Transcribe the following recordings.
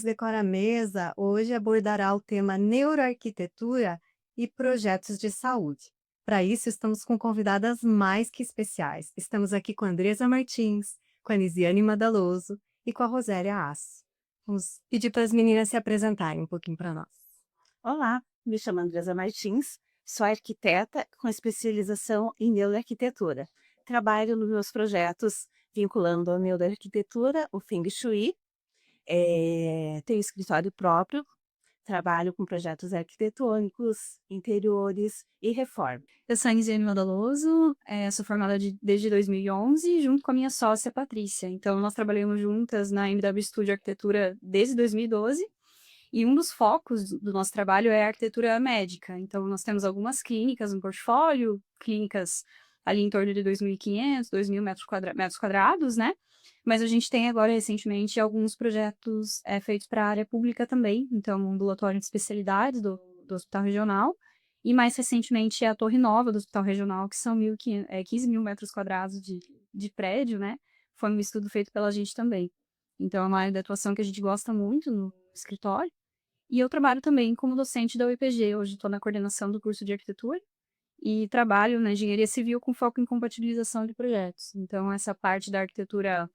Decora a Mesa hoje abordará o tema neuroarquitetura e projetos de saúde. Para isso, estamos com convidadas mais que especiais. Estamos aqui com a Andresa Martins, com a Nisiane Madaloso e com a Rosélia Aço. Vamos pedir para as meninas se apresentarem um pouquinho para nós. Olá, me chamo Andresa Martins, sou arquiteta com especialização em neuroarquitetura. Trabalho nos meus projetos vinculando a neuroarquitetura, o Feng Shui, tenho escritório próprio, trabalho com projetos arquitetônicos, interiores e reforma. Eu sou a Nisiane Madaloso, sou formada desde 2011, junto com a minha sócia Patrícia. Então, nós trabalhamos juntas na MW Studio Arquitetura desde 2012, e um dos focos do nosso trabalho é a arquitetura médica. Então, nós temos algumas clínicas no portfólio, clínicas ali em torno de 2.500, 2.000 metros quadrados, né? Mas a gente tem agora, recentemente, alguns projetos feitos para a área pública também. Então, um ambulatório de especialidades do Hospital Regional. E mais recentemente a Torre Nova do Hospital Regional, que são 15 mil metros quadrados de prédio, né? Foi um estudo feito pela gente também. Então, é uma área de atuação que a gente gosta muito no escritório. E eu trabalho também como docente da UEPG. Hoje estou na coordenação do curso de arquitetura e trabalho na engenharia civil com foco em compatibilização de projetos. Então, essa parte da arquitetura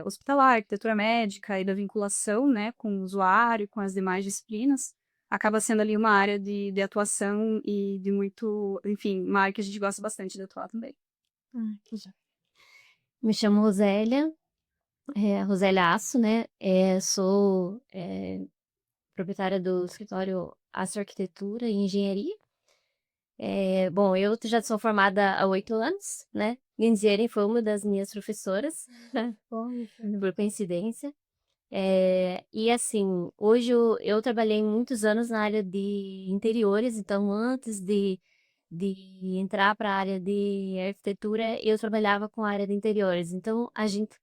hospitalar, arquitetura médica e da vinculação, né, com o usuário, com as demais disciplinas, acaba sendo ali uma área de atuação e de muito, enfim, uma área que a gente gosta bastante de atuar também. Que já. Me chamo Rosélia, Rosélia Aço, né? Sou proprietária do escritório Aço Arquitetura e Engenharia. Bom, eu já sou formada há 8 anos, né? Lindsay foi uma das minhas professoras, por coincidência. E assim, hoje eu trabalhei muitos anos na área de interiores, então antes de entrar para a área de arquitetura, eu trabalhava com a área de interiores. Então, a gente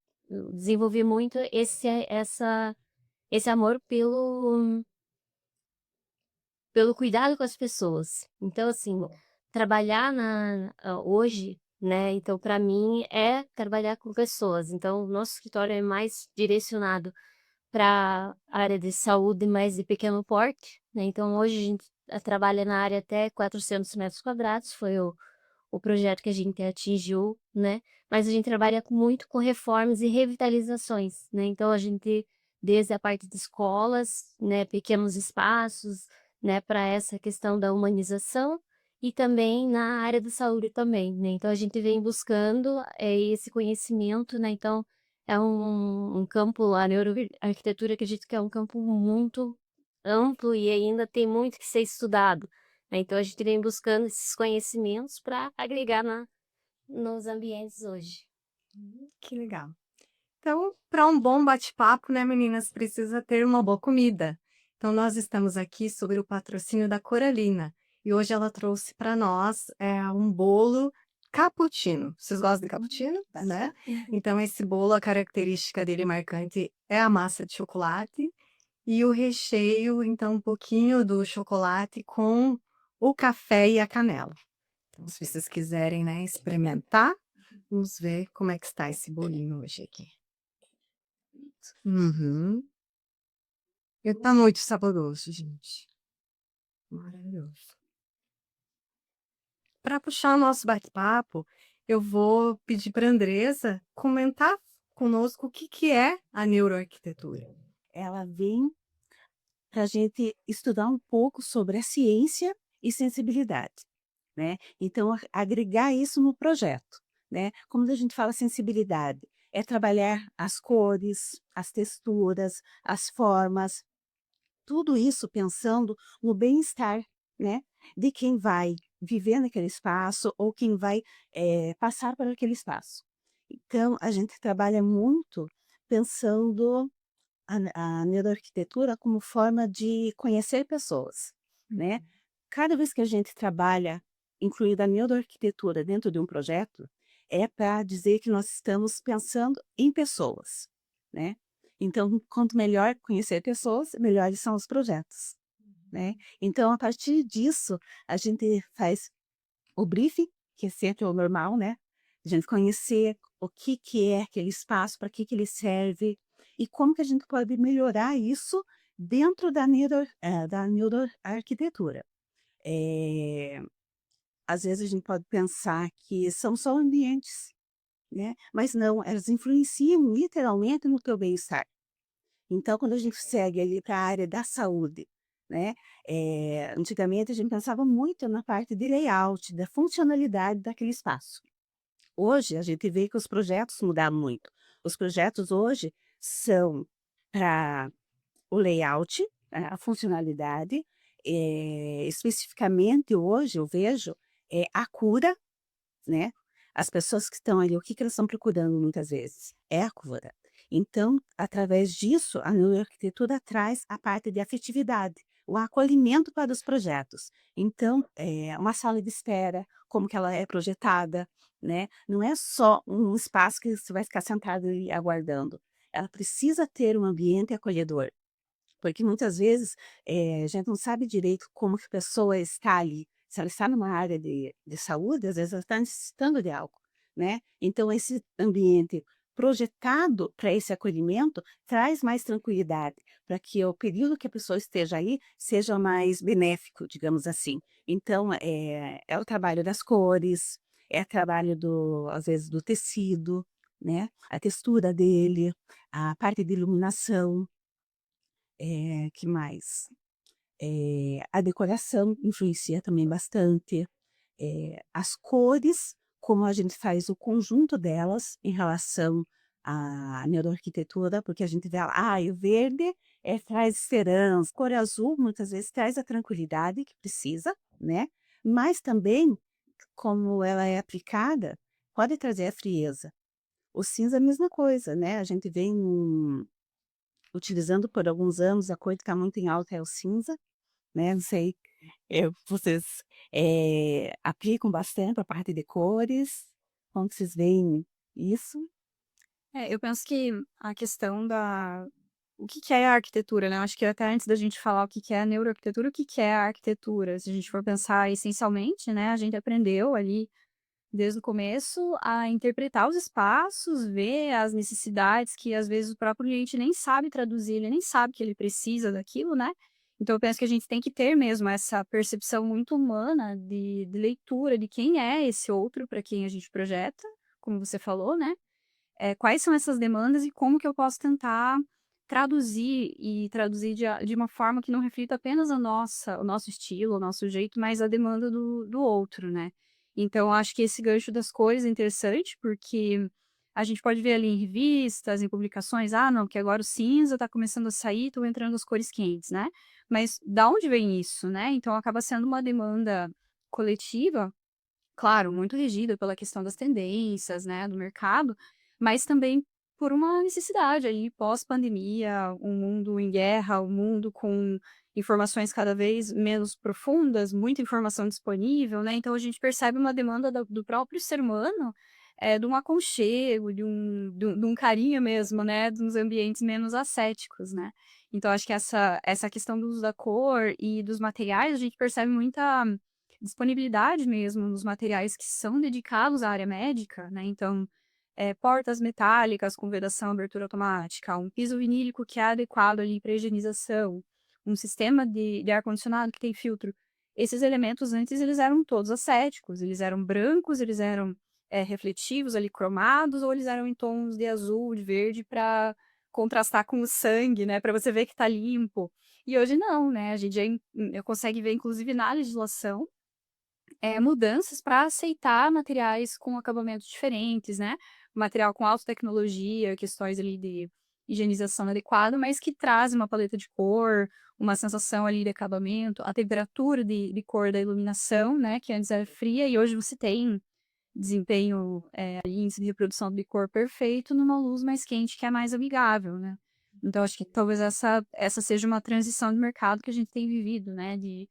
desenvolveu muito esse amor pelo cuidado com as pessoas. Então, assim, trabalhar hoje, né? Então, para mim, é trabalhar com pessoas. Então, o nosso escritório é mais direcionado para a área de saúde, mais de pequeno porte, né? Então, hoje a gente trabalha na área até 400 metros quadrados, foi o projeto que a gente atingiu, né? Mas a gente trabalha muito com reformas e revitalizações, né? Então, a gente, desde a parte de escolas, né, pequenos espaços, né, para essa questão da humanização, e também na área da saúde também, né? Então, a gente vem buscando esse conhecimento, né? Então, é um campo, a neuroarquitetura, acredito que é um campo muito amplo e ainda tem muito que ser estudado, né? Então, a gente vem buscando esses conhecimentos para agregar nos ambientes hoje. Que legal. Então, para um bom bate-papo, né, meninas, precisa ter uma boa comida. Então, nós estamos aqui sobre o patrocínio da Coralina. E hoje ela trouxe para nós um bolo cappuccino. Vocês gostam de cappuccino, né? Então, esse bolo, a característica dele marcante é a massa de chocolate e o recheio, então, um pouquinho do chocolate com o café e a canela. Então, se vocês quiserem, né, experimentar, vamos ver como é que está esse bolinho hoje aqui. Uhum. E tá muito saboroso, gente. Maravilhoso. Para puxar o nosso bate-papo, eu vou pedir para a Andresa comentar conosco o que que é a neuroarquitetura. Ela vem para a gente estudar um pouco sobre a ciência e sensibilidade, né? Então, agregar isso no projeto, né? Como a gente fala sensibilidade, é trabalhar as cores, as texturas, as formas, tudo isso pensando no bem-estar, né, de quem vai viver naquele espaço ou quem vai passar por aquele espaço. Então, a gente trabalha muito pensando a neuroarquitetura como forma de conhecer pessoas, né? Cada vez que a gente trabalha, incluindo a neuroarquitetura dentro de um projeto, é para dizer que nós estamos pensando em pessoas, né? Então, quanto melhor conhecer pessoas, melhores são os projetos, né? Então, a partir disso, a gente faz o briefing, que é sempre o normal, né? A gente conhecer o que é aquele espaço, para que ele serve e como que a gente pode melhorar isso dentro da neuroarquitetura. Eh, Às vezes a gente pode pensar que são só ambientes, né, mas não, elas influenciam literalmente no teu bem-estar. Então, quando a gente segue ali para a área da saúde, né, antigamente a gente pensava muito na parte de layout, da funcionalidade daquele espaço. Hoje a gente vê que os projetos mudaram muito. Os projetos hoje são para o layout, a funcionalidade, especificamente hoje eu vejo, a cura, né, as pessoas que estão ali, o que que elas estão procurando muitas vezes? É a cura. Então, através disso, a neuroarquitetura traz a parte de afetividade, o acolhimento para os projetos. Então, uma sala de espera, como que ela é projetada, né, não é só um espaço que você vai ficar sentado ali aguardando, ela precisa ter um ambiente acolhedor. Porque muitas vezes, a gente não sabe direito como que a pessoa está ali. Se ela está numa área de saúde, às vezes ela está necessitando de algo, né. Então esse ambiente projetado para esse acolhimento traz mais tranquilidade, para que o período que a pessoa esteja aí seja mais benéfico, digamos assim. Então, é o trabalho das cores, é trabalho às vezes do tecido, né, a textura dele, a parte de iluminação. Que mais? A decoração influencia também bastante, as cores, como a gente faz o conjunto delas em relação à neuroarquitetura, porque a gente vê, o verde, traz esperança, cor azul muitas vezes traz a tranquilidade que precisa, né, mas também, como ela é aplicada, pode trazer a frieza. O cinza é a mesma coisa, né, a gente vem utilizando por alguns anos, a cor que está muito em alta é o cinza, né, não sei, vocês, aplicam bastante a parte de cores? Como que vocês veem isso? Eu penso que a questão da o que que é a arquitetura, né, eu acho que até antes da gente falar o que que é a neuroarquitetura, o que que é a arquitetura? Se a gente for pensar essencialmente, né, a gente aprendeu ali desde o começo a interpretar os espaços, ver as necessidades que às vezes o próprio cliente nem sabe traduzir, ele nem sabe que ele precisa daquilo, né. Então eu penso que a gente tem que ter mesmo essa percepção muito humana de leitura de quem é esse outro para quem a gente projeta, como você falou, né. Quais são essas demandas e como que eu posso tentar traduzir e traduzir de uma forma que não reflita apenas o nosso estilo, o nosso jeito, mas a demanda do outro, né. Então eu acho que esse gancho das cores é interessante, porque a gente pode ver ali em revistas, em publicações: "Ah, não, que agora o cinza está começando a sair, estão entrando as cores quentes", né. Mas da onde vem isso, né? Então acaba sendo uma demanda coletiva. Claro, muito regida pela questão das tendências, né, do mercado, mas também por uma necessidade aí pós-pandemia, um mundo em guerra, um mundo com informações cada vez menos profundas, muita informação disponível, né, então a gente percebe uma demanda do próprio ser humano, de um aconchego, de um carinho mesmo, né, de uns ambientes menos ascéticos, né. Então acho que essa questão do uso da cor e dos materiais, a gente percebe muita disponibilidade mesmo nos materiais que são dedicados à área médica, né, então, portas metálicas com vedação, abertura automática, um piso vinílico que é adequado ali para higienização, um sistema de ar-condicionado que tem filtro. Esses elementos antes eles eram todos acéticos, eles eram brancos, eles eram, refletivos ali, cromados, ou eles eram em tons de azul, de verde para contrastar com o sangue, né, para você ver que tá limpo. E hoje não, né, a gente já consegue ver inclusive na legislação mudanças para aceitar materiais com acabamentos diferentes, né, material com alta tecnologia, questões ali de higienização adequada, mas que traz uma paleta de cor, uma sensação ali de acabamento, a temperatura de cor da iluminação, né, que antes era fria e hoje você tem desempenho, ali, índice de reprodução de cor perfeito numa luz mais quente que é mais amigável, né. Então acho que talvez essa seja uma transição de mercado que a gente tem vivido, né, de,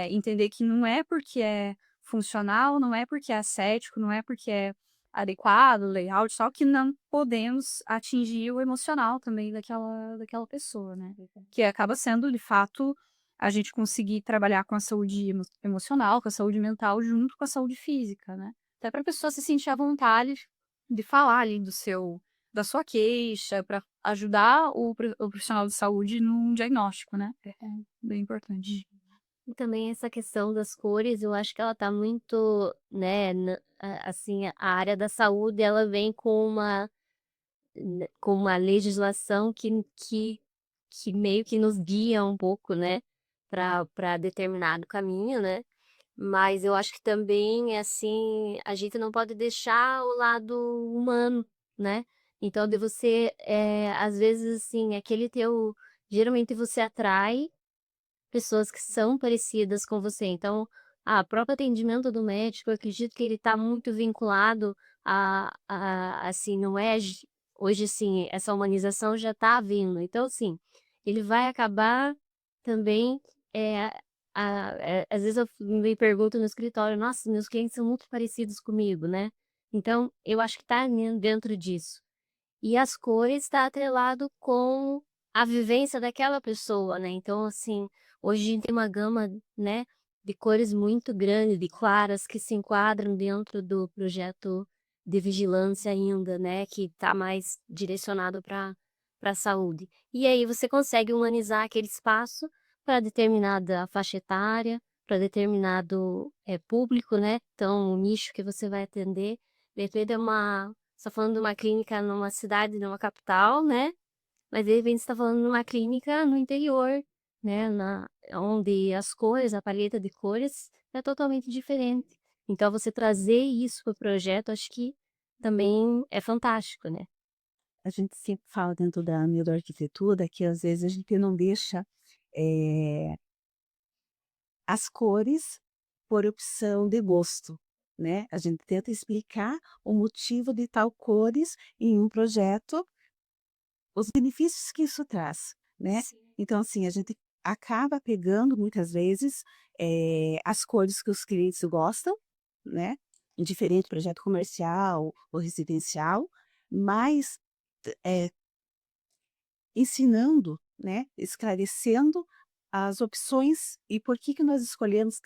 entender que não é porque é funcional, não é porque é ascético, não é porque é adequado, layout, só que não podemos atingir o emocional também daquela pessoa, né. Que acaba sendo, de fato, a gente conseguir trabalhar com a saúde emocional, com a saúde mental, junto com a saúde física, né. Até para a pessoa se sentir à vontade de falar ali da sua queixa, para ajudar o profissional de saúde num diagnóstico, né. É bem importante. E também essa questão das cores, eu acho que ela tá muito, né, assim, a área da saúde ela vem com uma legislação que meio que nos guia um pouco, né, para determinado caminho, né. Mas eu acho que também, assim, a gente não pode deixar o lado humano, né. Então de você, às vezes, assim, aquele teu geralmente você atrai pessoas que são parecidas com você, então, próprio atendimento do médico, eu acredito que ele está muito vinculado a assim, não é hoje, assim, essa humanização já está vindo, então, assim, ele vai acabar também, eh, às vezes eu me pergunto no escritório: "Nossa, meus clientes são muito parecidos comigo", né. Então, eu acho que está dentro disso. E as cores está atrelado com a vivência daquela pessoa, né, então assim, hoje a gente tem uma gama, né, de cores muito grande, de claras que se enquadram dentro do projeto de vigilância ainda, né, que está mais direcionado para a saúde. E aí você consegue humanizar aquele espaço para determinada faixa etária, para determinado, público, né, então o nicho que você vai atender, de repente é uma você tá falando de uma clínica numa cidade, numa capital, né, mas de repente você tá falando de uma clínica no interior, né, onde as cores, a paleta de cores é totalmente diferente. Então você trazer isso para o projeto, acho que também é fantástico, né. A gente sempre fala dentro da neuroarquitetura que às vezes a gente não deixa, eh, as cores por opção de gosto, né. A gente tenta explicar o motivo de tal cores em um projeto, os benefícios que isso traz, né. Sim. Então, assim, a gente acaba pegando muitas vezes, as cores que os clientes gostam, né, indiferente projeto comercial ou residencial, mas, eh ensinando, né, esclarecendo as opções e por que nós escolhemos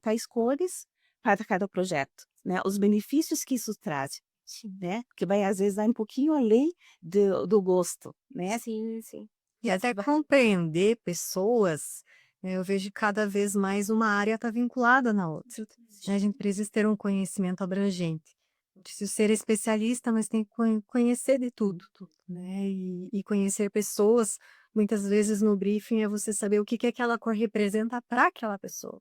tais cores para cada projeto, né, os benefícios que isso traz, Sim. né, porque vai às vezes vai um pouquinho além do gosto, né. Sim, sim. E até compreender pessoas, eu vejo que cada vez mais uma área está vinculada na outra, né, a gente precisa ter um conhecimento abrangente. Não preciso ser especialista, mas tem que conhecer de tudo, né, e conhecer pessoas, muitas vezes no briefing é você saber o que que aquela cor representa para aquela pessoa,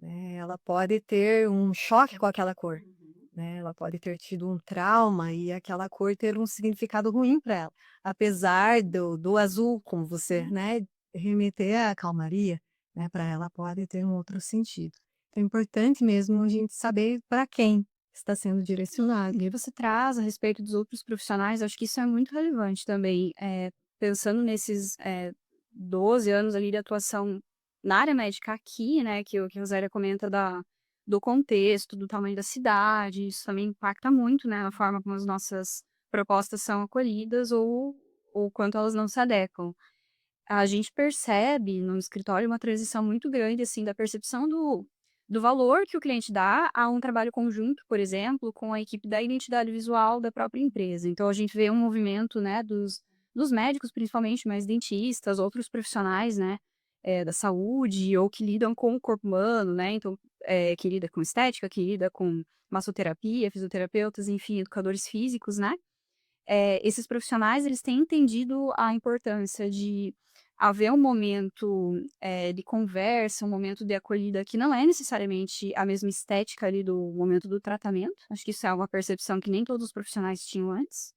né, ela pode ter um choque com aquela cor, né, ela pode ter tido um trauma e aquela cor ter um significado ruim para ela, apesar do azul, como você, né, remeter à calmaria, né, para ela pode ter um outro sentido. Então é importante mesmo a gente saber para quem está sendo direcionado. E aí você traz a respeito dos outros profissionais, acho que isso é muito relevante também, pensando nesses, 12 anos ali de atuação na área médica aqui, né, que a Rosária comenta do contexto, do tamanho da cidade, isso também impacta muito, né, na forma como as nossas propostas são acolhidas ou quanto elas não se adequam. A gente percebe no escritório uma transição muito grande, assim, da percepção do valor que o cliente dá a um trabalho conjunto, por exemplo, com a equipe da identidade visual da própria empresa. Então a gente vê um movimento, né, dos médicos principalmente, mas dentistas, outros profissionais, né, da saúde ou que lidam com o corpo humano, né, então, que lida com estética, que lida com massoterapia, fisioterapeutas, enfim, educadores físicos, né, esses profissionais, eles têm entendido a importância de haver um momento, de conversa, um momento de acolhida que não é necessariamente a mesma estética ali do momento do tratamento. Acho que isso é uma percepção que nem todos os profissionais tinham antes.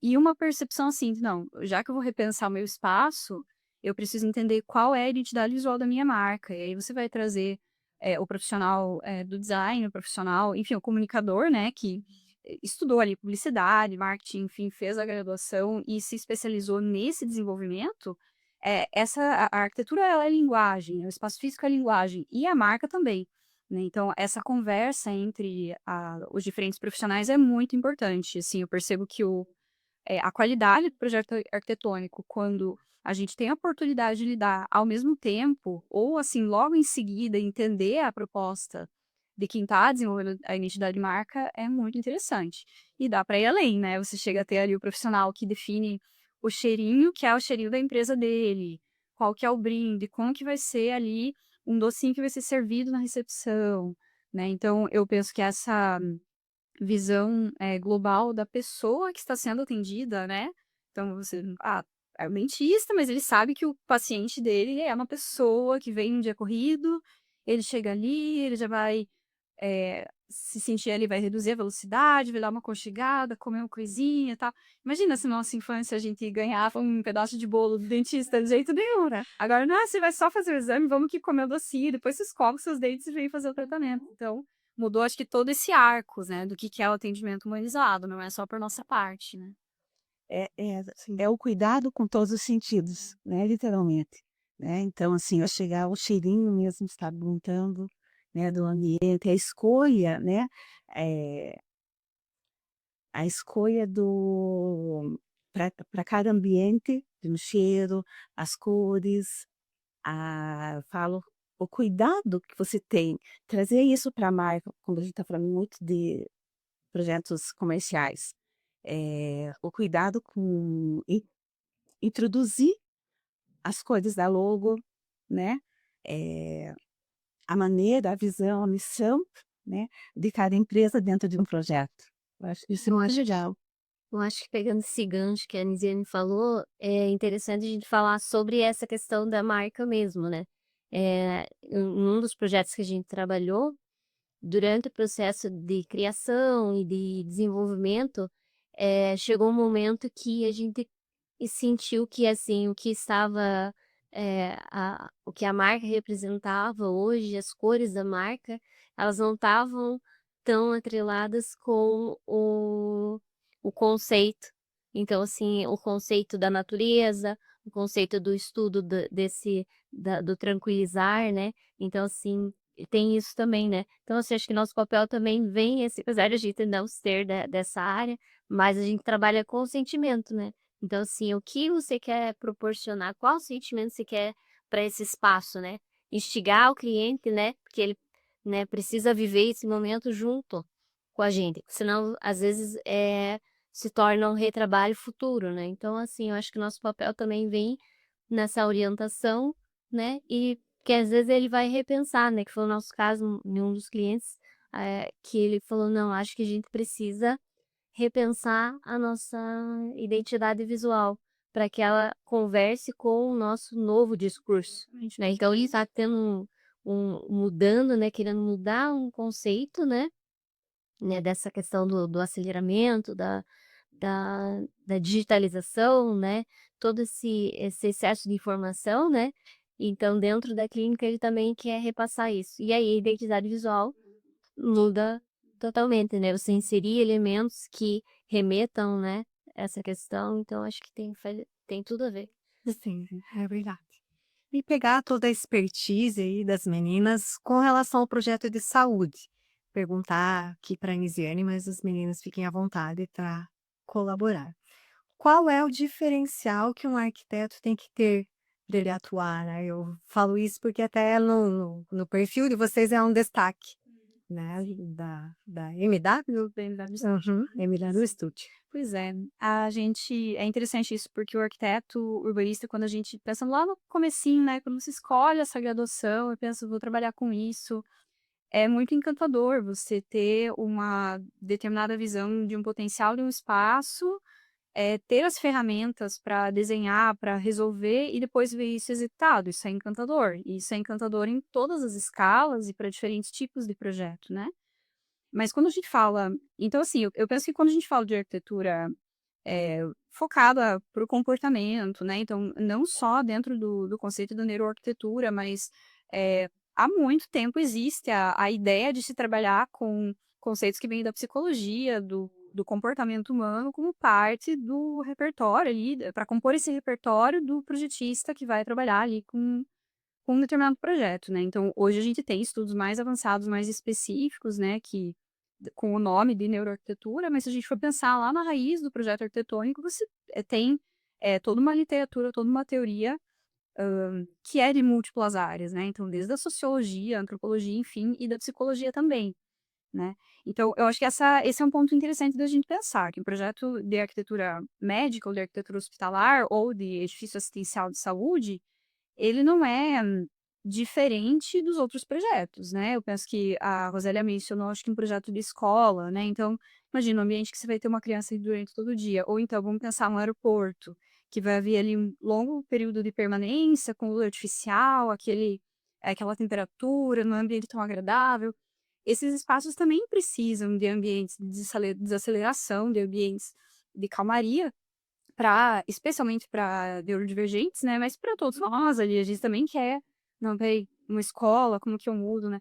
E uma percepção assim, de, não, já que eu vou repensar o meu espaço, eu preciso entender qual é a identidade visual da minha marca. E aí você vai trazer, o profissional, do design, o profissional, enfim, o comunicador, né, que estudou ali publicidade, marketing, enfim, fez a graduação e se especializou nesse desenvolvimento. A arquitetura ela é linguagem, o espaço físico é linguagem e a marca também, né. Então essa conversa entre os diferentes profissionais é muito importante, assim, eu percebo que a qualidade do projeto arquitetônico, quando a gente tem a oportunidade de lidar ao mesmo tempo ou, assim, logo em seguida entender a proposta de quem está desenvolvendo a identidade de marca é muito interessante. E dá para ir além, né? Você chega a ter ali o profissional que define o cheirinho, que é o cheirinho da empresa dele, qual que é o brinde, como que vai ser ali um docinho que vai ser servido na recepção, né? Então, eu penso que essa visão global da pessoa que está sendo atendida, né? Então, é o dentista, mas ele sabe que o paciente dele é uma pessoa que vem um dia corrido, ele chega ali, ele já vai se sentir ali, vai reduzir a velocidade, vai dar uma conchegada, comer uma coisinha e tal. Imagina se na nossa infância a gente ganhava um pedaço de bolo do dentista de jeito nenhum, né? Agora, não, você vai só fazer o exame, vamos que comer o docinho, depois você escova os seus dentes e vem fazer o tratamento. Então, mudou, acho que todo esse arco, né, do que é o atendimento humanizado, não é só por nossa parte, né? É o cuidado com todos os sentidos, né, literalmente, né. Então, assim, eu chegar o cheirinho mesmo, está perguntando, né, do ambiente, a escolha, né, eh, a escolha do para cada ambiente, no cheiro, as cores, falo o cuidado que você tem, trazer isso para a marca, quando a gente está falando muito de projetos comerciais, o cuidado com introduzir as cores da logo, né, eh, a maneira, a visão, a missão, né, de cada empresa dentro de um projeto. Eu acho isso Eu muito acho legal. Eu acho que pegando esse gancho que a Nisiane falou, é interessante a gente falar sobre essa questão da marca mesmo, né? Em um dos projetos que a gente trabalhou, durante o processo de criação e de desenvolvimento, chegou um momento que a gente sentiu que, assim, o que estava, o que a marca representava hoje, as cores da marca, elas não estavam tão atreladas com o conceito. Então, assim, o conceito da natureza, o conceito do estudo do tranquilizar, né? Então, assim, tem isso também, né. Então, assim, acho que nosso papel também vem esse apesar de a gente não ser dessa área, mas a gente trabalha com o sentimento, né. Então, assim, o que você quer proporcionar, qual sentimento você quer para esse espaço, né. Instigar o cliente, né, porque ele, né, precisa viver esse momento junto com a gente, senão às vezes, se torna um retrabalho futuro, né. Então, assim, eu acho que nosso papel também vem nessa orientação, né, e que às vezes ele vai repensar, né, que foi o nosso caso em um dos clientes, que ele falou: "Não, acho que a gente precisa repensar a nossa identidade visual, para que ela converse com o nosso novo discurso", né. Então ele está tendo mudando, né, querendo mudar um conceito, né, dessa questão do aceleramento, da digitalização, né, todo esse excesso de informação, né, então dentro da clínica ele também quer repassar isso. E aí a identidade visual muda totalmente, né, você inserir elementos que remetam, né, essa questão, então acho que tem tudo a ver. sim, é verdade. E pegar toda a expertise aí das meninas com relação ao projeto de saúde. Perguntar aqui para a Nisiane, mas as meninas fiquem à vontade para colaborar. Qual é o diferencial que um arquiteto tem que ter para ele atuar, né? Eu falo isso porque até no perfil de vocês é um destaque, né? Da MW? BMW. Uhum, MW Studio. Pois é, é interessante isso, porque o arquiteto urbanista, quando a gente pensa lá no comecinho, né, quando você escolhe essa graduação, eu penso: "Vou trabalhar com isso", é muito encantador você ter uma determinada visão de um potencial de um espaço, ter as ferramentas para desenhar, para resolver e depois ver isso executado, isso é encantador. E isso é encantador em todas as escalas e para diferentes tipos de projeto, né. Mas quando a gente fala então assim, eu penso que quando a gente fala de arquitetura, focada para o comportamento, né, então não só dentro do conceito da neuroarquitetura, mas, há muito tempo existe a ideia de se trabalhar com conceitos que vêm da psicologia, do comportamento humano como parte do repertório ali, para compor esse repertório do projetista que vai trabalhar ali com um determinado projeto, né. Então hoje a gente tem estudos mais avançados, mais específicos, né, que com o nome de neuroarquitetura, mas se a gente for pensar lá na raiz do projeto arquitetônico, você, tem, toda uma literatura, toda uma teoria que é de múltiplas áreas, né? Então, desde a sociologia, a antropologia, enfim, e da psicologia também, né? Então, eu acho que esse é um ponto interessante da gente pensar, que um projeto de arquitetura médica, ou de arquitetura hospitalar, ou de edifício assistencial de saúde, ele não é diferente dos outros projetos, né? Eu penso que a Rosélia mencionou, acho que um projeto de escola, né? Então, imagina um ambiente que você vai ter uma criança aí durante todo o dia. Ou então, vamos pensar um aeroporto, que vai haver ali um longo período de permanência com luz artificial, aquela temperatura, num ambiente tão agradável. Esses espaços também precisam de ambientes de desaceleração, de ambientes de calmaria, especialmente para neurodivergentes, né, mas para todos nós ali, a gente também quer, não, peraí, uma escola, como que eu mudo, né?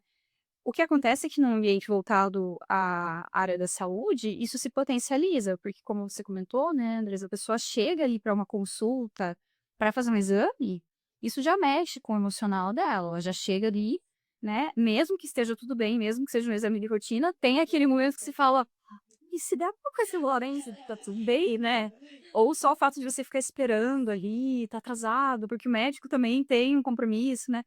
O que acontece é que num ambiente voltado à área da saúde, isso se potencializa, porque como você comentou, né, Andresa, a pessoa chega ali para uma consulta, para fazer um exame, isso já mexe com o emocional dela, ela já chega ali, né, mesmo que esteja tudo bem, mesmo que seja um exame de rotina, tem aquele momento que se fala, e se der alguma coisa Lourenço, tá tudo bem, né? Ou só o fato de você ficar esperando ali, tá atrasado, porque o médico também tem um compromisso, né?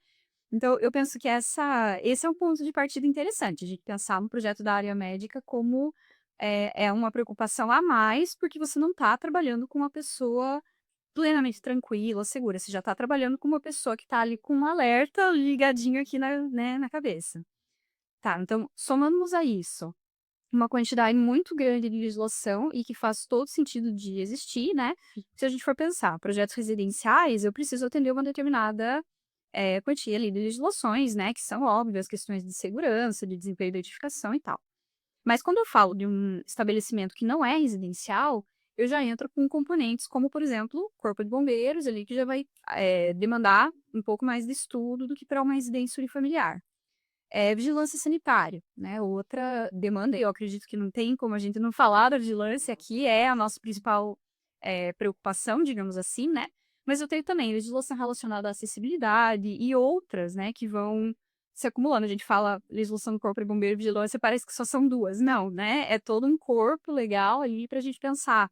Então, eu penso que esse é um ponto de partida interessante, a gente pensar no projeto da área médica como é uma preocupação a mais, porque você não está trabalhando com uma pessoa plenamente tranquila, segura, você já está trabalhando com uma pessoa que está ali com um alerta ligadinho aqui na cabeça. Tá, então, somamos a isso uma quantidade muito grande de legislação e que faz todo sentido de existir, né? Se a gente for pensar, projetos residenciais, eu preciso atender uma determinada quantia ali de legislações, né? Que são óbvias, questões de segurança, de desempenho de edificação e tal. Mas quando eu falo de um estabelecimento que não é residencial, eu já entro com componentes como, por exemplo, o Corpo de Bombeiros ali, que já vai demandar um pouco mais de estudo do que para uma residência unifamiliar. Vigilância sanitária, né? Outra demanda, e eu acredito que não tem como a gente não falar da vigilância aqui, é a nossa principal preocupação, digamos assim, né? Mas eu tenho também legislação relacionada à acessibilidade e outras, né, que vão se acumulando. A gente fala legislação do Corpo de Bombeiro e Vigilância, parece que só são duas. Não, né? É todo um corpo legal ali para a gente pensar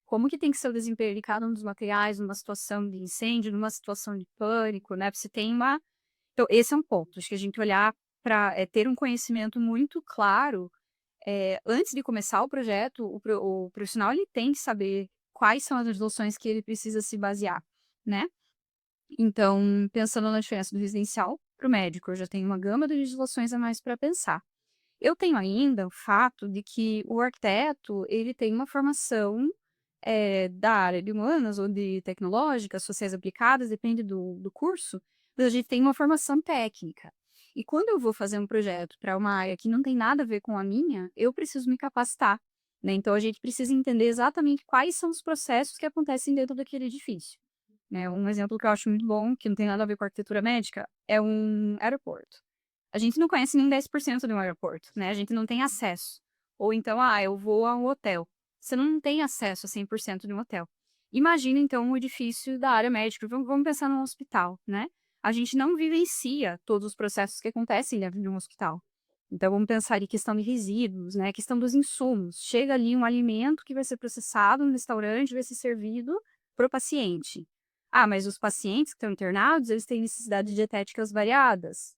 como que tem que ser o desempenho de cada um dos materiais numa situação de incêndio, numa situação de pânico, né? Você tem uma. Então, esse é um ponto. Acho que a gente olhar para ter um conhecimento muito claro antes de começar o projeto, o profissional ele tem que saber quais são as legislações que ele precisa se basear, né? Então, pensando na diferença do residencial para o médico, eu já tenho uma gama de legislações a mais para pensar. Eu tenho ainda o fato de que o arquiteto ele tem uma formação da área de humanas ou de tecnológicas, sociais aplicadas, depende do curso, mas a gente tem uma formação técnica. E quando eu vou fazer um projeto para uma área que não tem nada a ver com a minha, eu preciso me capacitar, né? Então a gente precisa entender exatamente quais são os processos que acontecem dentro daquele edifício. Né? Um exemplo que eu acho muito bom, que não tem nada a ver com a arquitetura médica, é um aeroporto. A gente não conhece nem 10% de um aeroporto, né? A gente não tem acesso. Ou então, eu vou a um hotel. Você não tem acesso a 100% de um hotel. Imagina, então, um edifício da área médica. Vamos pensar num hospital, né? A gente não vivencia todos os processos que acontecem dentro de um hospital. Então, vamos pensar em questão de resíduos, né? Questão dos insumos. Chega ali um alimento que vai ser processado no restaurante, vai ser servido para o paciente. Mas os pacientes que estão internados, eles têm necessidades dietéticas variadas.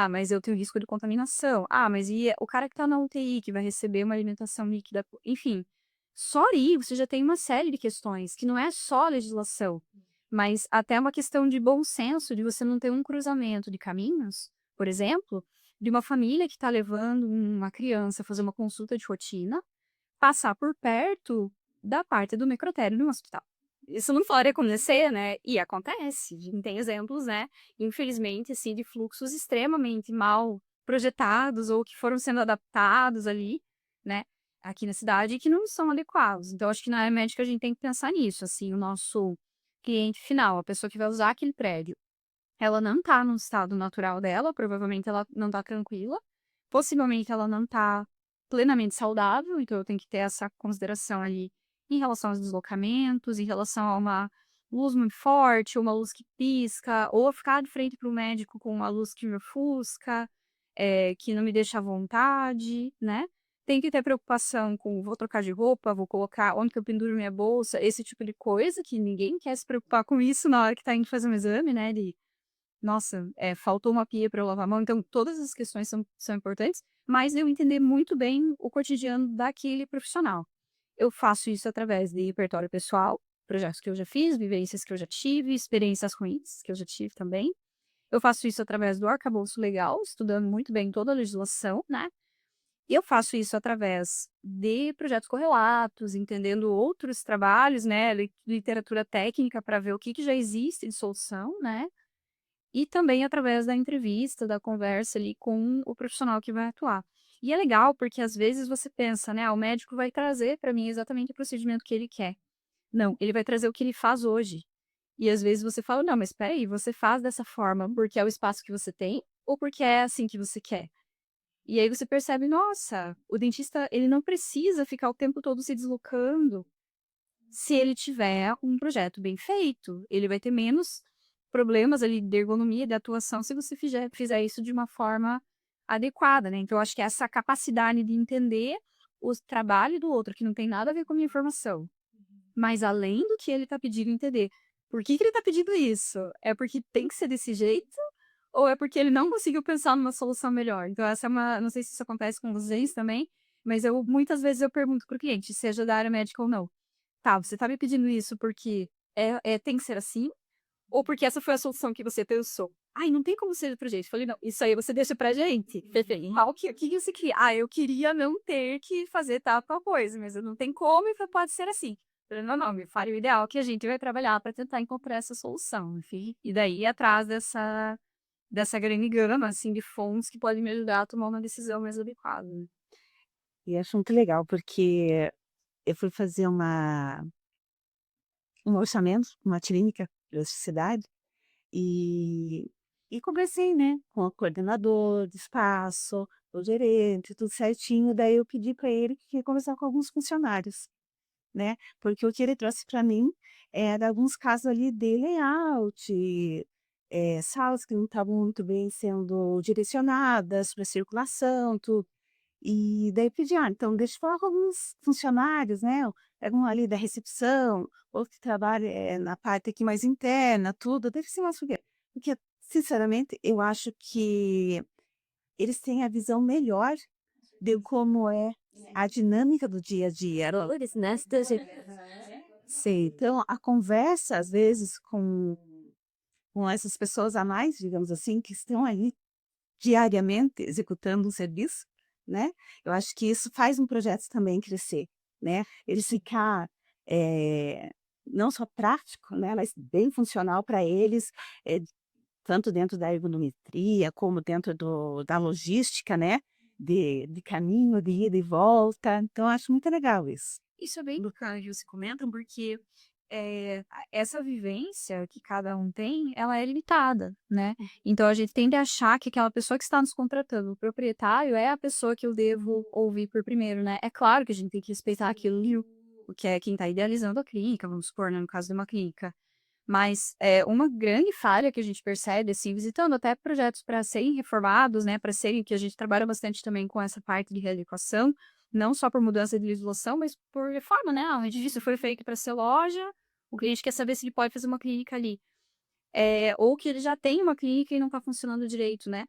Mas eu tenho risco de contaminação. Mas e o cara que está na UTI, que vai receber uma alimentação líquida? Enfim, só aí você já tem uma série de questões, que não é só a legislação, mas até uma questão de bom senso, de você não ter um cruzamento de caminhos, por exemplo, de uma família que está levando uma criança a fazer uma consulta de rotina, passar por perto da parte do necrotério de um hospital. Isso não pode acontecer, né? E acontece. A gente tem exemplos, né? Infelizmente, assim, de fluxos extremamente mal projetados ou que foram sendo adaptados ali, né? Aqui na cidade e que não são adequados. Então, acho que na área médica a gente tem que pensar nisso, assim, o nosso cliente final, a pessoa que vai usar aquele prédio, ela não tá no estado natural dela, provavelmente ela não tá tranquila, possivelmente ela não tá plenamente saudável, então eu tenho que ter essa consideração ali em relação aos deslocamentos, em relação a uma luz muito forte, ou uma luz que pisca, ou ficar de frente para o médico com uma luz que me ofusca, que não me deixa à vontade, né? tem que ter preocupação com vou trocar de roupa, vou colocar onde que eu penduro minha bolsa, esse tipo de coisa, que ninguém quer se preocupar com isso na hora que tá indo fazer um exame, né? Nossa, faltou uma pia para eu lavar a mão. Então, todas as questões são importantes, mas eu entender muito bem o cotidiano daquele profissional. Eu faço isso através de repertório pessoal, projetos que eu já fiz, vivências que eu já tive, experiências ruins que eu já tive também. Eu faço isso através do arcabouço legal, estudando muito bem toda a legislação, né? E eu faço isso através de projetos correlatos, entendendo outros trabalhos, né? Literatura técnica para ver o que já existe de solução, né? E também através da entrevista, da conversa ali com o profissional que vai atuar. E é legal porque às vezes você pensa, né, o médico vai trazer para mim exatamente o procedimento que ele quer. Não, ele vai trazer o que ele faz hoje. E às vezes você fala, não, mas espera aí, você faz dessa forma porque é o espaço que você tem ou porque é assim que você quer? E aí você percebe, nossa, o dentista, ele não precisa ficar o tempo todo se deslocando se ele tiver um projeto bem feito. Ele vai ter menos problemas ali de ergonomia e de atuação se você fizer isso de uma forma adequada, né? Então, eu acho que essa capacidade de entender o trabalho do outro, que não tem nada a ver com a minha informação, mas além do que ele está pedindo entender. Por que ele está pedindo isso? É porque tem que ser desse jeito? Ou é porque ele não conseguiu pensar numa solução melhor? Então, essa é uma. Não sei se isso acontece com vocês também, mas muitas vezes eu pergunto para o cliente, seja da área médica ou não. Tá, você tá me pedindo isso porque tem que ser assim? Ou porque essa foi a solução que você pensou? Ai, não tem como ser de outro jeito. Falei, não, isso aí você deixa pra gente. Perfeito. O que você queria? Ah, eu queria não ter que fazer tal coisa, mas não tem como e pode ser assim. Falei, não, me fale o ideal que a gente vai trabalhar para tentar encontrar essa solução, enfim. E daí, atrás dessa grande gama, assim, de fontes que podem me ajudar a tomar uma decisão mais adequada, né? E acho muito legal, porque eu fui fazer um orçamento, uma clínica da cidade, e, e conversei, né, com o coordenador do espaço, o gerente, tudo certinho. Daí eu pedi para ele que ia conversar com alguns funcionários, né, porque o que ele trouxe para mim era alguns casos ali de layout, salas que não estavam muito bem sendo direcionadas para circulação, tudo. E daí eu pedi: "Ah, então deixa eu falar com alguns funcionários, né, pega um ali da recepção, outro que trabalha, na parte aqui mais interna, tudo, deve ser mais porque, sinceramente, eu acho que eles têm a visão melhor de como é a dinâmica do dia a dia. Valores, né? Se a gente- Sei, então a conversa, às vezes, com essas pessoas a mais, digamos assim, que estão ali diariamente executando um serviço, né, eu acho que isso faz um projeto também crescer, né, ele ficar, não só prático, né, mas bem funcional para eles, tanto dentro da ergonometria, como dentro da logística, né, de caminho, de ida e volta. Então eu acho muito legal isso. Isso é bem bacana que você comenta, porque essa vivência que cada um tem, ela é limitada, né? Então a gente tende a achar que aquela pessoa que está nos contratando, o proprietário, é a pessoa que eu devo ouvir por primeiro, né? É claro que a gente tem que respeitar aquilo ali, o que é quem está idealizando a clínica, vamos supor, né, no caso de uma clínica. Mas uma grande falha que a gente percebe, assim, visitando até projetos para serem reformados, né, para serem, que a gente trabalha bastante também com essa parte de readequação, não só por mudança de legislação, mas por reforma, né? O edifício foi feito para ser loja, o cliente quer saber se ele pode fazer uma clínica ali. Ou que ele já tem uma clínica e não está funcionando direito, né?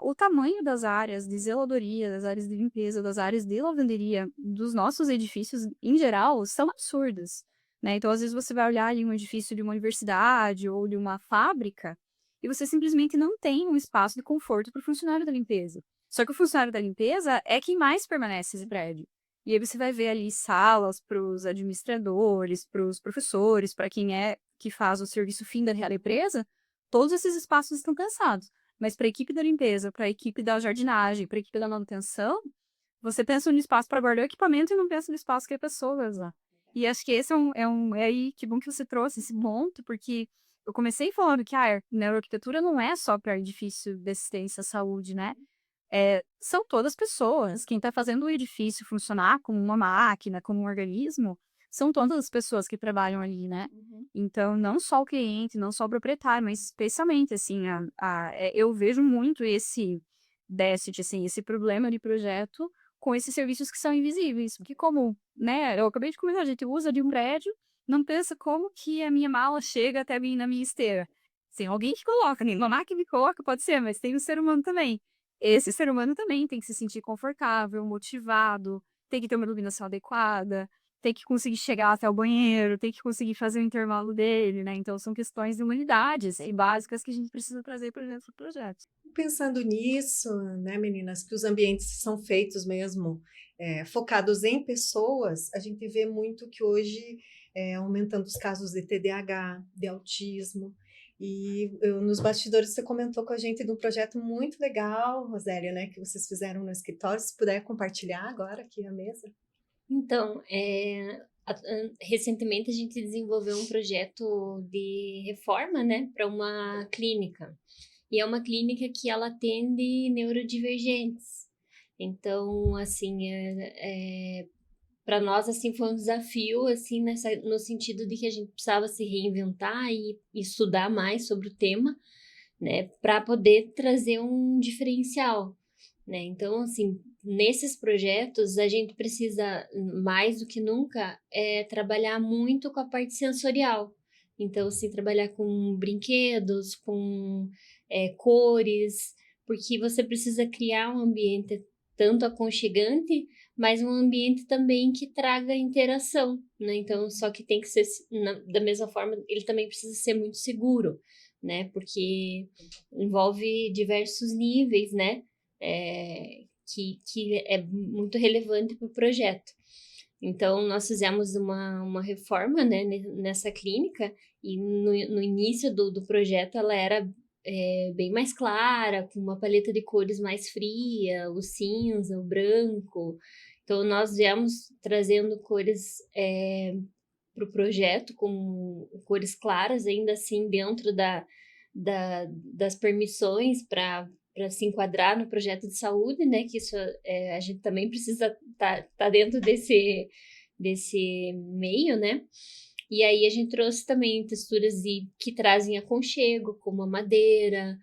O tamanho das áreas de zeladoria, das áreas de limpeza, das áreas de lavanderia dos nossos edifícios, em geral, são absurdas, né? Então, às vezes, você vai olhar ali um edifício de uma universidade ou de uma fábrica e você simplesmente não tem um espaço de conforto para o funcionário da limpeza. Só que o funcionário da limpeza é quem mais permanece nesse prédio. E aí você vai ver ali salas para os administradores, para os professores, para quem é que faz o serviço fim da empresa, todos esses espaços estão cansados. Mas para a equipe da limpeza, para a equipe da jardinagem, para a equipe da manutenção, você pensa no espaço para guardar o equipamento e não pensa no espaço que a pessoa vai usar. E acho que esse é aí, que bom que você trouxe esse ponto, porque eu comecei falando que a neuroarquitetura não é só para edifício de assistência à saúde, né? São todas pessoas. Quem está fazendo o edifício funcionar como uma máquina, como um organismo, são todas as pessoas que trabalham ali, né? Então, não só o cliente, não só o proprietário, mas especialmente, assim, eu vejo muito esse déficit, assim, esse problema de projeto com esses serviços que são invisíveis. Porque como, né, eu acabei de comentar, a gente usa de um prédio, não pensa como que a minha mala chega até mim na minha esteira. Tem alguém que coloca, né? Uma máquina que coloca, pode ser, mas tem o ser humano também. Esse ser humano também tem que se sentir confortável, motivado, tem que ter uma iluminação adequada, tem que conseguir chegar até o banheiro, tem que conseguir fazer o intervalo dele, né? Então são questões de humanidades e básicas que a gente precisa trazer para dentro do projeto. Pensando nisso, né, meninas, que os ambientes são feitos mesmo focados em pessoas, a gente vê muito que hoje aumentando os casos de TDAH, de autismo. Nos bastidores você comentou com a gente de um projeto muito legal, Rosélia, né, que vocês fizeram no escritório. Se puder compartilhar agora aqui a mesa. Então, recentemente a gente desenvolveu um projeto de reforma, né, para uma clínica. E é uma clínica que ela atende neurodivergentes. Então, assim, para nós, assim, foi um desafio, assim, no sentido de que a gente precisava se reinventar e estudar mais sobre o tema, né, para poder trazer um diferencial, né? Então, assim, nesses projetos, a gente precisa, mais do que nunca, trabalhar muito com a parte sensorial. Então, assim, trabalhar com brinquedos, com cores, porque você precisa criar um ambiente tanto aconchegante, mas um ambiente também que traga interação, né? Então, só que tem que ser, da mesma forma, ele também precisa ser muito seguro, né? Porque envolve diversos níveis, né? Que é muito relevante para o projeto. Então, nós fizemos uma reforma, né, nessa clínica, e no início do projeto ela era bem mais clara, com uma paleta de cores mais fria, o cinza, o branco. Então, nós viemos trazendo cores para o projeto, com cores claras, ainda assim, dentro das permissões para se enquadrar no projeto de saúde, né? Que isso a gente também precisa tá dentro desse meio, né? E aí a gente trouxe também texturas que trazem aconchego, como a madeira,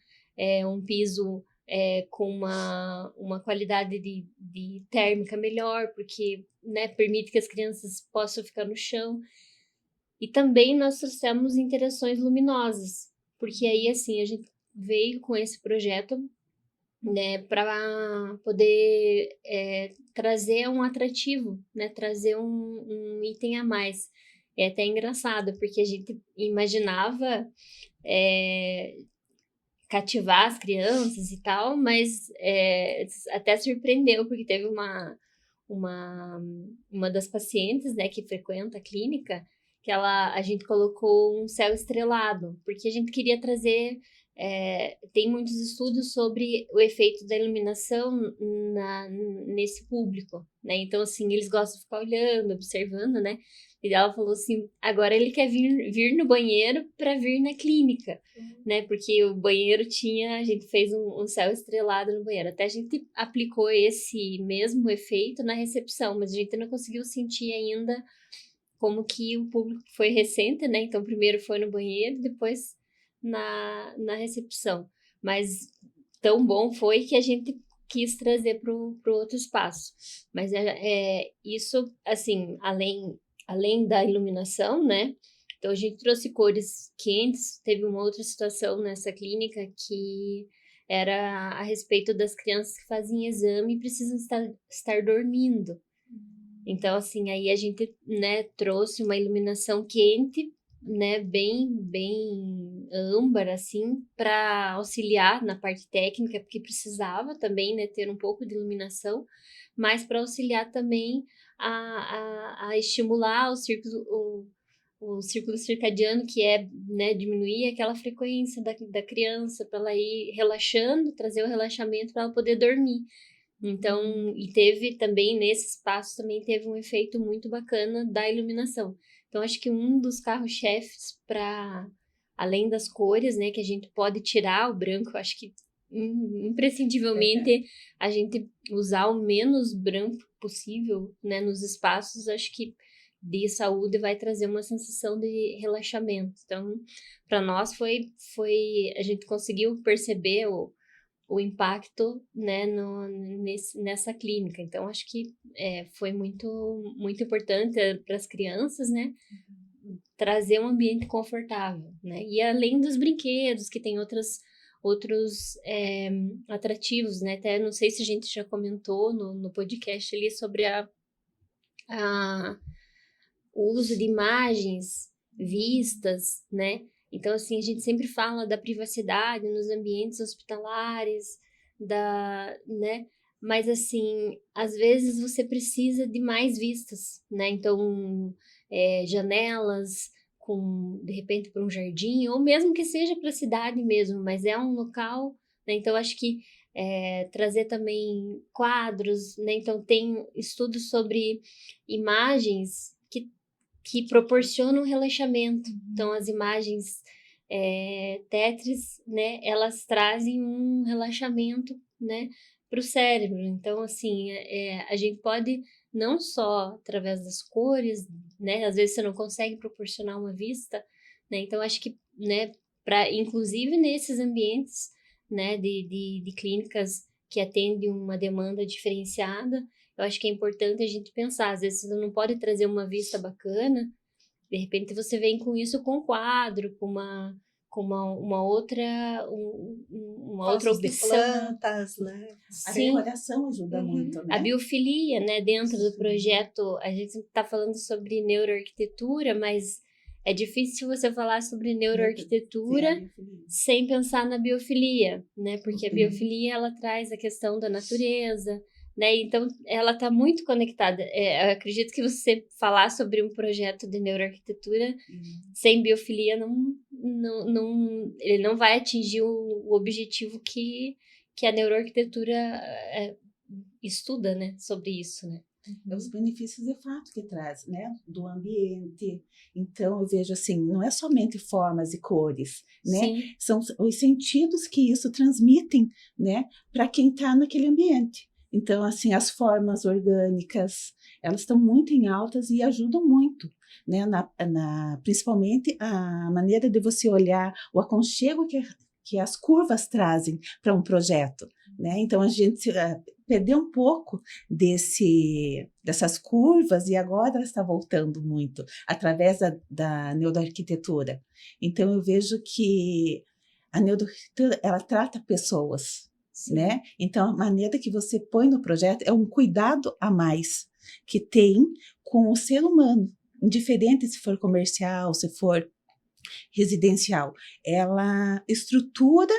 um piso com uma qualidade de térmica melhor, porque, né, permite que as crianças possam ficar no chão. E também nós trouxemos interações luminosas, porque aí, assim, a gente veio com esse projeto, né, para poder trazer um atrativo, né, trazer um item a mais. É até engraçado, porque a gente imaginava cativar as crianças e tal, mas até surpreendeu, porque teve uma das pacientes, né, que frequenta a clínica, que a gente colocou um céu estrelado, porque a gente queria trazer. Tem muitos estudos sobre o efeito da iluminação nesse público, né? Então, assim, eles gostam de ficar olhando, observando, né? E ela falou assim: agora ele quer vir no banheiro para vir na clínica, né? Porque o banheiro a gente fez um céu estrelado no banheiro. Até a gente aplicou esse mesmo efeito na recepção, mas a gente não conseguiu sentir ainda como que o público foi recente, né? Então, primeiro foi no banheiro, depois na recepção. Mas tão bom foi que a gente quis trazer para o outro espaço. Mas isso, assim, além da iluminação, né? Então, a gente trouxe cores quentes. Teve uma outra situação nessa clínica que era a respeito das crianças que fazem exame e precisam estar dormindo. Então, assim, aí a gente, né, trouxe uma iluminação quente, né, bem âmbar, assim, para auxiliar na parte técnica, porque precisava também, né, ter um pouco de iluminação, mas para auxiliar também a estimular o círculo circadiano, que né, diminuir aquela frequência da criança, para ela ir relaxando, trazer o relaxamento para ela poder dormir. Então, e teve também, nesse espaço, também teve um efeito muito bacana da iluminação. Então, acho que um dos carros-chefes além das cores, né, que a gente pode tirar o branco, acho que imprescindivelmente a gente usar o menos branco possível, né, nos espaços, acho que de saúde vai trazer uma sensação de relaxamento. Então, para nós a gente conseguiu perceber o impacto, né, nessa clínica. Então, acho que foi muito, muito importante para as crianças, né, trazer um ambiente confortável, né, e além dos brinquedos, que tem outros atrativos, né, até não sei se a gente já comentou no podcast ali sobre o uso de imagens vistas, né? Então, assim, a gente sempre fala da privacidade nos ambientes hospitalares, né? Mas, assim, às vezes você precisa de mais vistas, né? Então, janelas de repente, para um jardim, ou mesmo que seja para a cidade mesmo, mas é um local, né? Então, acho que trazer também quadros, né? Então, tem estudos sobre imagens que proporcionam relaxamento. Então, as imagens Tetris, né, elas trazem um relaxamento, né, para o cérebro. Então, assim, a gente pode não só através das cores, né, às vezes você não consegue proporcionar uma vista, né, então acho que, né, inclusive nesses ambientes, né, de clínicas que atendem uma demanda diferenciada, eu acho que é importante a gente pensar, às vezes você não pode trazer uma vista bacana, de repente você vem com isso com um quadro, com uma outra, uma outra Vasos de opção. plantas, né? A Sim, decoração ajuda muito, a né? biofilia, né, dentro do Sim. projeto, a gente está falando sobre neuroarquitetura, mas é difícil você falar sobre neuroarquitetura Sim, a sem pensar na biofilia, né? Porque a Uhum. biofilia ela traz a questão da natureza, né? Então ela está muito conectada. Eu acredito que você falar sobre um projeto de neuroarquitetura sem biofilia ele não vai atingir o objetivo que a neuroarquitetura estuda, né? Sobre isso, né? Os benefícios de fato que traz, né, do ambiente. Então eu vejo assim, não é somente formas e cores, né, Sim. são os sentidos que isso transmitem, né, para quem está naquele ambiente. Então assim, as formas orgânicas, elas estão muito em altas e ajudam muito, né, principalmente a maneira de você olhar o aconchego que as curvas trazem para um projeto, né? Então a gente perdeu um pouco dessas curvas e agora ela está voltando muito através da neuroarquitetura. Então eu vejo que a neuroarquitetura ela trata pessoas, Sim. né? Então a maneira que você põe no projeto é um cuidado a mais que tem com o ser humano, indiferente se for comercial, se for residencial. Ela estrutura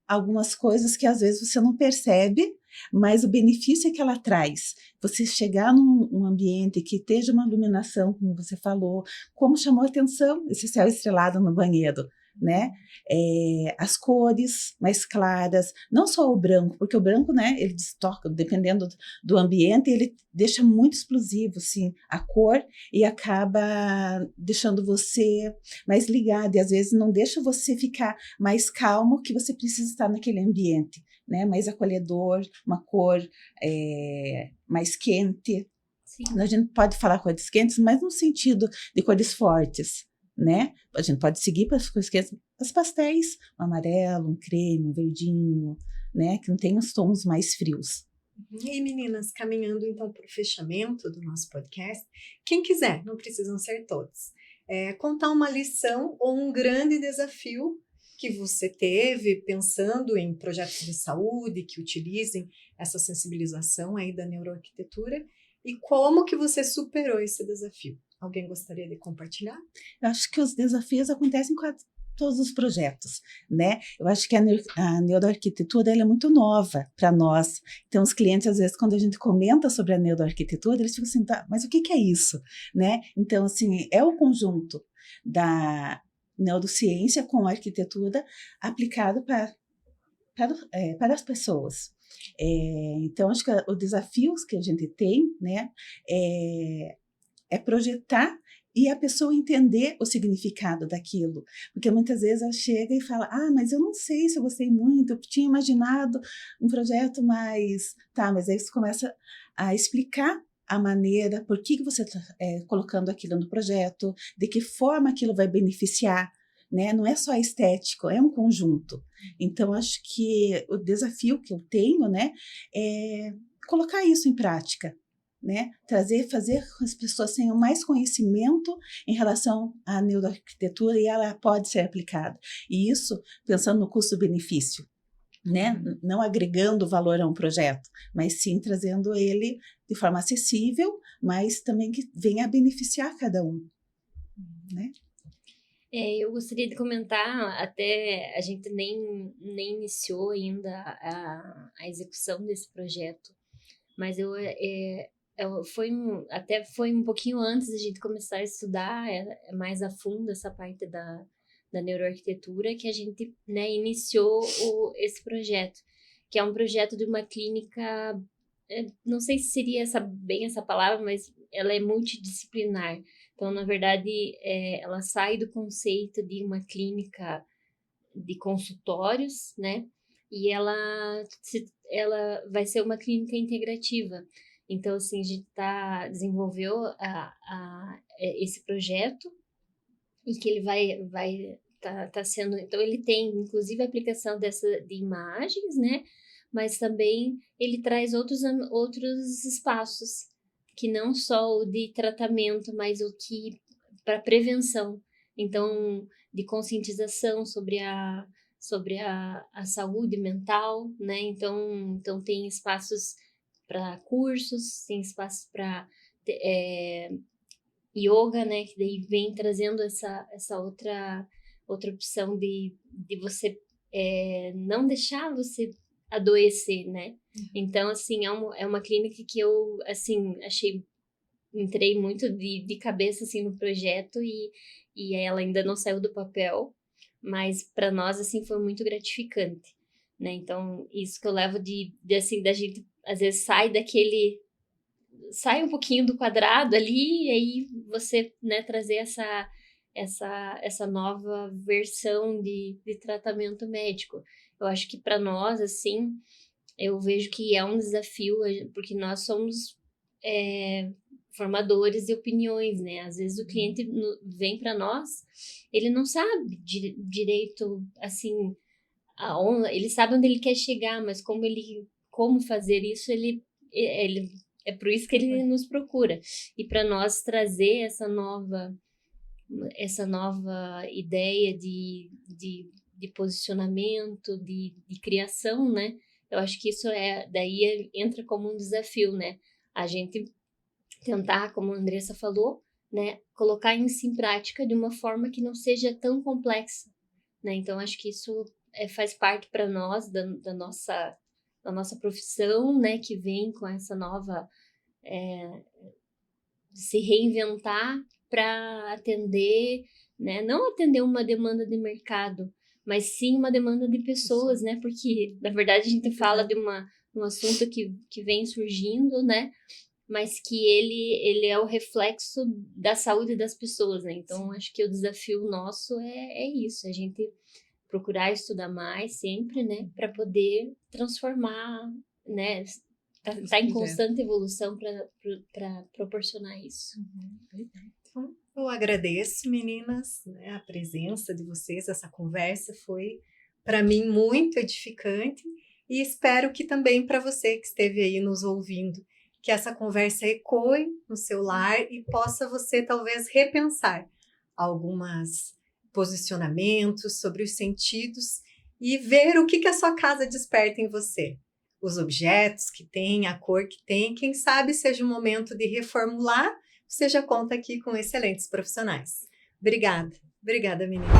algumas coisas que às vezes você não percebe, mas o benefício que ela traz. Você chegar num ambiente que esteja uma iluminação, como você falou, como chamou a atenção esse céu estrelado no banheiro, né? As cores mais claras, não só o branco, porque o branco, né, ele destoca, dependendo do ambiente, ele deixa muito explosivo, assim, a cor e acaba deixando você mais ligado e às vezes não deixa você ficar mais calmo, que você precisa estar naquele ambiente, né, mais acolhedor, uma cor mais quente. Sim. A gente pode falar cores quentes, mas no sentido de cores fortes, né? A gente pode seguir para as cores quentes, os pastéis, um amarelo, um creme, um verdinho, né? Que não tem os tons mais frios. E meninas, caminhando então para o fechamento do nosso podcast, quem quiser, não precisam ser todos, contar uma lição ou um grande desafio que você teve pensando em projetos de saúde que utilizem essa sensibilização aí da neuroarquitetura e como que você superou esse desafio. Alguém gostaria de compartilhar? Eu acho que os desafios acontecem com todos os projetos, né? Eu acho que a neuroarquitetura ela é muito nova para nós. Então, os clientes, às vezes, quando a gente comenta sobre a neuroarquitetura, eles ficam assim, tá, mas o que é isso? Né? Então, assim, é o conjunto da neurociência com a arquitetura aplicado para as pessoas. Então, acho que os desafios que a gente tem, né, é projetar e a pessoa entender o significado daquilo. Porque muitas vezes ela chega e fala, mas eu não sei se eu gostei muito, eu tinha imaginado um projeto mais... Tá, mas aí você começa a explicar a maneira, por que você está colocando aquilo no projeto, de que forma aquilo vai beneficiar, né? Não é só estético, é um conjunto. Então, acho que o desafio que eu tenho, né, é colocar isso em prática, né? Fazer com que as pessoas tenham mais conhecimento em relação à neuroarquitetura e ela pode ser aplicada. E isso pensando no custo-benefício, né? Não agregando valor a um projeto, mas sim trazendo ele de forma acessível, mas também que venha a beneficiar cada um, né? Eu gostaria de comentar, até a gente nem iniciou ainda a execução desse projeto, mas até foi um pouquinho antes da gente começar a estudar mais a fundo essa parte da neuroarquitetura que a gente, né, iniciou esse projeto, que é um projeto de uma clínica, não sei se seria bem essa palavra, mas ela é multidisciplinar. Então, na verdade, ela sai do conceito de uma clínica de consultórios, né? E ela vai ser uma clínica integrativa. Então, assim, a gente desenvolveu esse projeto e que ele vai tá sendo... Então, ele tem, inclusive, a aplicação de imagens, né? Mas também ele traz outros espaços, que não só o de tratamento, mas o que para prevenção. Então, de conscientização sobre a saúde mental, né? Então tem espaços para cursos, tem espaços para yoga, né? Que daí vem trazendo essa outra opção de você não deixar você adoecer, né? Então, assim, é uma clínica que eu, assim, entrei muito de cabeça, assim, no projeto e ela ainda não saiu do papel, mas para nós, assim, foi muito gratificante, né? Então, isso que eu levo assim, da gente, às vezes, sai um pouquinho do quadrado ali, e aí você, né, trazer essa nova versão de tratamento médico. Eu acho que para nós, assim, eu vejo que é um desafio, porque nós somos formadores de opiniões, né? Às vezes o cliente vem para nós, ele não sabe direito, assim, ele sabe onde ele quer chegar, mas como fazer isso, ele é por isso que ele nos procura. E para nós trazer essa nova ideia de posicionamento, de criação, né? Eu acho que isso daí entra como um desafio, né? A gente tentar, como a Andressa falou, né? Colocar isso em prática de uma forma que não seja tão complexa, né? Então, acho que isso faz parte para nós da nossa profissão, né? Que vem com essa nova... se reinventar para atender, né? Não atender uma demanda de mercado, mas sim uma demanda de pessoas, né? Porque, na verdade, a gente fala de um assunto que vem surgindo, né? Mas que ele é o reflexo da saúde das pessoas, né? Então, acho que o desafio nosso é isso, a gente procurar estudar mais sempre, né? Para poder transformar, né? Tá em constante evolução para proporcionar isso. Então, eu agradeço, meninas, né, a presença de vocês. Essa conversa foi, para mim, muito edificante e espero que também para você que esteve aí nos ouvindo, que essa conversa ecoe no seu lar e possa você, talvez, repensar alguns posicionamentos sobre os sentidos e ver o que a sua casa desperta em você. Os objetos que tem, a cor que tem, quem sabe seja o momento de reformular, você já conta aqui com excelentes profissionais. Obrigada, meninas.